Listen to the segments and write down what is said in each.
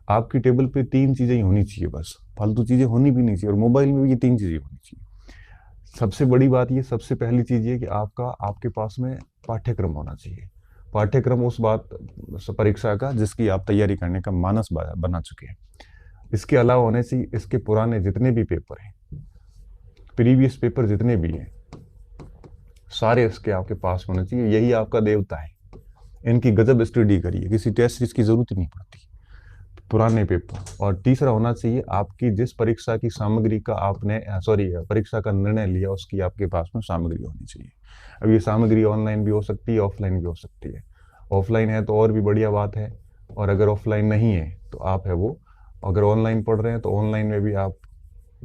आपकी टेबल पे 3 चीज़ें ही होनी चाहिए बस, फालतू चीज़ें होनी भी नहीं चाहिए, और मोबाइल में भी ये 3 चीज़ें होनी चाहिए। सबसे बड़ी बात ये, सबसे पहली चीज़ ये कि आपके पास में पाठ्यक्रम होना चाहिए। पाठ्यक्रम उस परीक्षा का जिसकी आप तैयारी करने का मानस बना चुके हैं। इसके अलावा होने चाहिए इसके पुराने जितने भी पेपर हैं, प्रीवियस पेपर जितने भी हैं, सारे इसके आपके पास होने चाहिए। यही आपका देवता है। इनकी गजब स्टडी करिए, किसी टेस्ट सीरीज की जरूरत ही नहीं पड़ती, पुराने पेपर। और तीसरा होना चाहिए, आपकी जिस परीक्षा की सामग्री का आपने परीक्षा का निर्णय लिया, उसकी आपके पास में सामग्री होनी चाहिए। अब ये सामग्री ऑनलाइन भी हो सकती है, ऑफलाइन भी हो सकती है। ऑफलाइन है तो और भी बढ़िया बात है, और अगर ऑफलाइन नहीं है तो आप है वो, अगर ऑनलाइन पढ़ रहे हैं तो ऑनलाइन में भी आप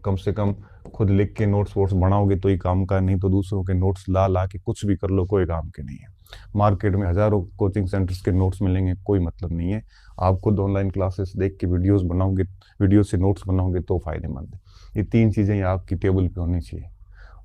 कम से कम खुद लिख के नोट्स वोट्स बनाओगे तो ही काम का, नहीं तो दूसरों के नोट्स ला ला के कुछ भी कर लो, कोई काम के नहीं है। मार्केट में हजारों कोचिंग सेंटर्स के नोट्स मिलेंगे, कोई मतलब नहीं है। आप खुद ऑनलाइन क्लासेस देख के वीडियोस बनाओगे, वीडियो से नोट्स बनाओगे तो फायदेमंद है। ये 3 चीज़ें आपकी टेबल पे होनी चाहिए।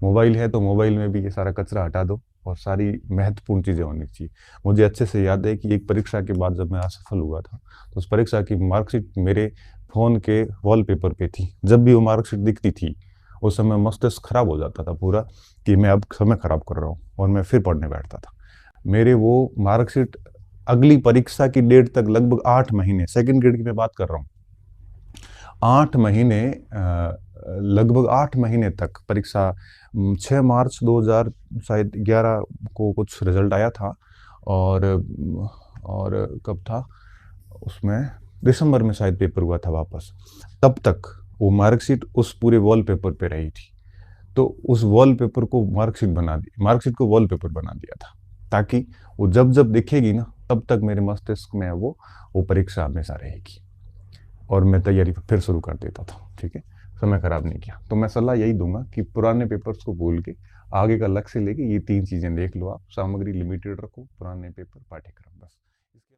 मोबाइल है तो मोबाइल में भी ये सारा कचरा हटा दो, और सारी महत्वपूर्ण चीज़ें होनी चाहिए। मुझे अच्छे से याद है कि एक परीक्षा के बाद जब मैं असफल हुआ था, तो उस परीक्षा की मार्कशीट मेरे फ़ोन के वॉलपेपर पे थी। जब भी वो मार्कशीट दिखती थी, उस समय मस्तिष्क खराब हो जाता था पूरा, कि मैं अब समय खराब कर रहा हूँ, और मैं फिर पढ़ने बैठता था। मेरे वो मार्कशीट अगली परीक्षा की डेट तक लगभग 8 महीने, सेकंड ग्रेड की मैं बात कर रहा हूँ, 8 महीने, लगभग 8 महीने तक परीक्षा, 6 मार्च 2000 शायद 11 को कुछ रिजल्ट आया था, और कब था उसमें, दिसंबर में शायद पेपर हुआ था वापस। तब तक वो मार्कशीट उस पूरे वॉलपेपर पे रही थी। तो उस वॉलपेपर को मार्कशीट को वॉलपेपर बना दिया था, ताकि वो जब जब दिखेगी ना, तब तक मेरे मस्तिष्क में वो परीक्षा हमेशा रहेगी, और मैं तैयारी फिर शुरू कर देता था। ठीक है, समय खराब नहीं किया। तो मैं सलाह यही दूंगा कि पुराने पेपर्स को भूल के आगे का लक्ष्य लेके ये 3 चीज़ें देख लो। आप सामग्री लिमिटेड रखो, पुराने पेपर, पाठ्यक्रम, बस।